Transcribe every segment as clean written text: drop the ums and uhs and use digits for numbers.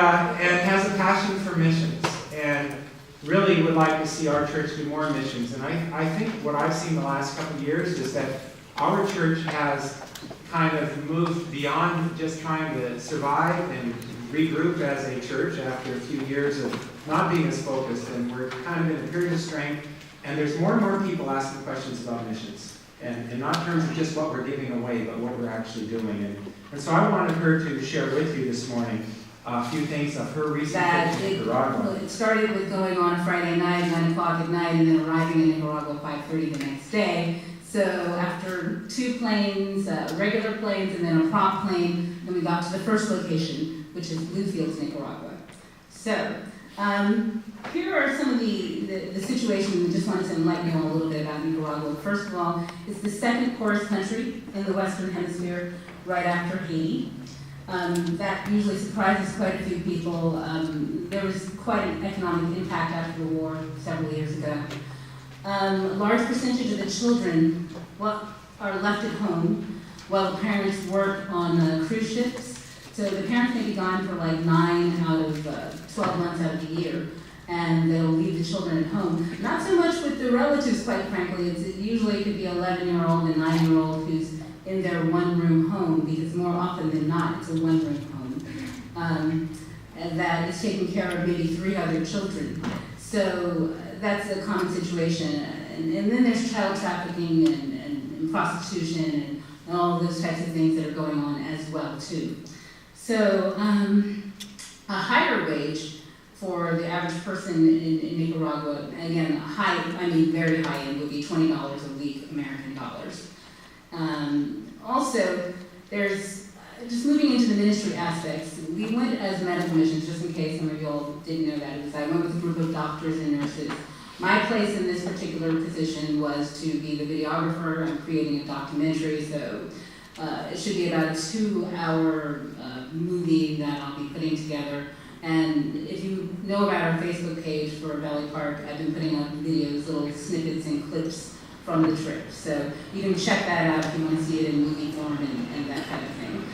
and has a passion for missions, and really would like to see our church do more missions. And I think what I've seen the last couple of years is that our church has kind of moved beyond just trying to survive and regroup as a church after a few years of not being as focused, and we're kind of in a period of strength, and there's more and more people asking questions about missions, and not in terms of just what we're giving away, but what we're actually doing. And so I wanted her to share with you this morning a few things of her recent trip to Nicaragua. It started with going on a Friday night, 9 o'clock at night, and then arriving in Nicaragua at 5:30 the next day. So after 2 planes, regular planes, and then a prompt plane, then we got to the first location, which is Bluefields, Nicaragua. So here are some of the situations. We just wanted to enlighten you all a little bit about Nicaragua. First of all, it's the second poorest country in the Western Hemisphere, right after Haiti. That usually surprises quite a few people. There was quite an economic impact after the war several years ago. A large percentage of the children are left at home while the parents work on cruise ships. So the parents may be gone for like 9 out of 12 months out of the year, and they'll leave the children at home. Not so much with the relatives, quite frankly. It usually could be an 11-year-old and 9-year-old who's in their one-room home, because more often than not, it's a one-room home that is taking care of maybe 3 other children. So that's a common situation. And then there's child trafficking and prostitution and all of those types of things that are going on as well, too. So a higher wage for the average person in Nicaragua, again, very high end, would be $20 a week, American dollars. Also, there's, just moving into the ministry aspects, we went as medical missions, just in case some of you all didn't know that, because I went with a group of doctors and nurses. My place in this particular position was to be the videographer. I'm creating a documentary, so it should be about a 2-hour movie that I'll be putting together. And if you know about our Facebook page for Valley Park, I've been putting up videos, little snippets and clips from the trip. So you can check that out if you want to see it in movie form and that kind of thing.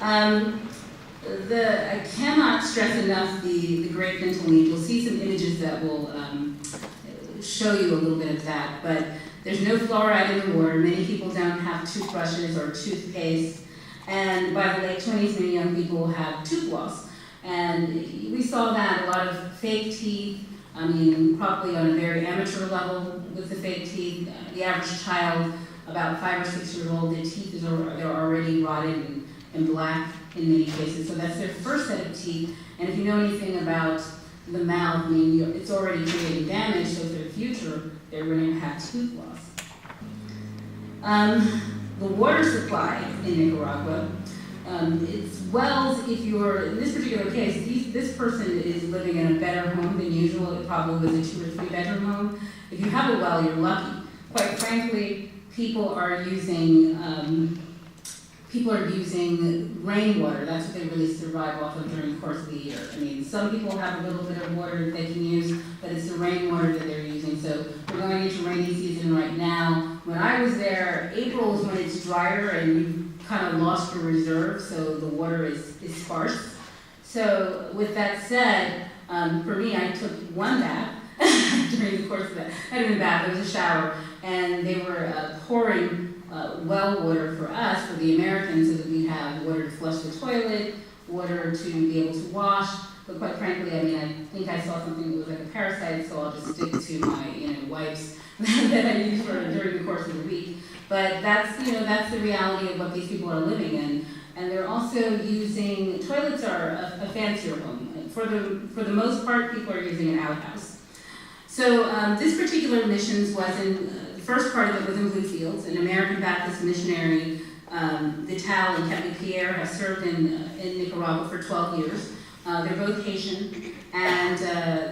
I cannot stress enough the great mental need. You'll see some images that will show you a little bit of that, but there's no fluoride in the water. Many people don't have toothbrushes or toothpaste, and by the late 20s, many young people have tooth loss. And we saw that a lot of fake teeth, probably on a very amateur level with the fake teeth. The average child, about 5 or 6 years old, their teeth they're already rotted and black in many cases. So that's their first set of teeth. And if you know anything about the mouth, it's already creating damage, so for the future, they're going to have tooth loss. The water supply in Nicaragua, it's wells. If you're, in this particular case, this person is living in a better home than usual. It probably was a 2 or 3 bedroom home. If you have a well, you're lucky. Quite frankly, people are using rainwater. That's what they really survive off of during the course of the year. Some people have a little bit of water that they can use, but it's the rainwater that they're using. So we're going into rainy season right now. When I was there, April is when it's drier and you kind of lost your reserve, so the water is sparse. So with that said, for me, I took 1 bath during the course of that. I didn't bath, it was a shower, and they were pouring well water for us, for the Americans, so that we have water to flush the toilet, water to be able to wash. But quite frankly, I think I saw something that was like a parasite, so I'll just stick to my wipes that I use during the course of the week. But that's the reality of what these people are living in. And they're also using, toilets are a fancier home. For the most part, people are using an outhouse. So this particular missions was the first part of it was in Bluefields. An American Baptist missionary, Vital and Kelly Pierre, have served in Nicaragua for 12 years. They're both Haitian, and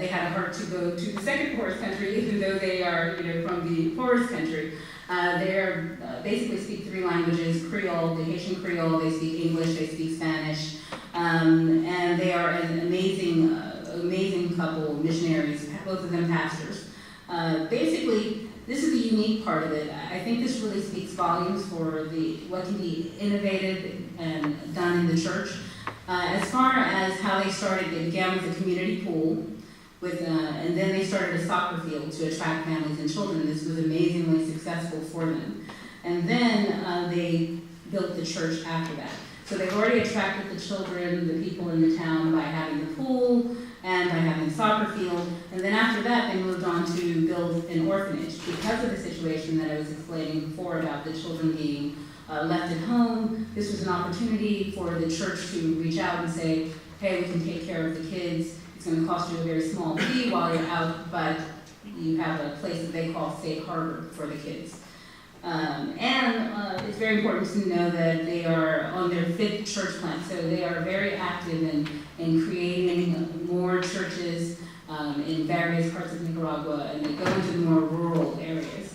they had a heart to go to the second poorest country, even though they are from the poorest country. They basically speak 3 languages: Creole, the Haitian Creole, they speak English, they speak Spanish, and they are an amazing couple, missionaries, both of them pastors. Basically, this is the unique part of it. I think this really speaks volumes for what can be innovated and done in the church. As far as how they started, they began with a community pool, and then they started a soccer field to attract families and children. This was amazingly successful for them. And then they built the church after that. So they've already attracted the children, the people in the town by having the pool and by having the soccer field. And then after that, they moved on to build an orphanage because of the situation that I was explaining before about the children being left at home. This was an opportunity for the church to reach out and say, hey, we can take care of the kids. It's going to cost you a very small fee while you're out, but you have a place that they call safe harbor for the kids. It's very important to know that they are on their 5th church plant, so they are very active in creating more churches in various parts of Nicaragua, and they go into more rural areas.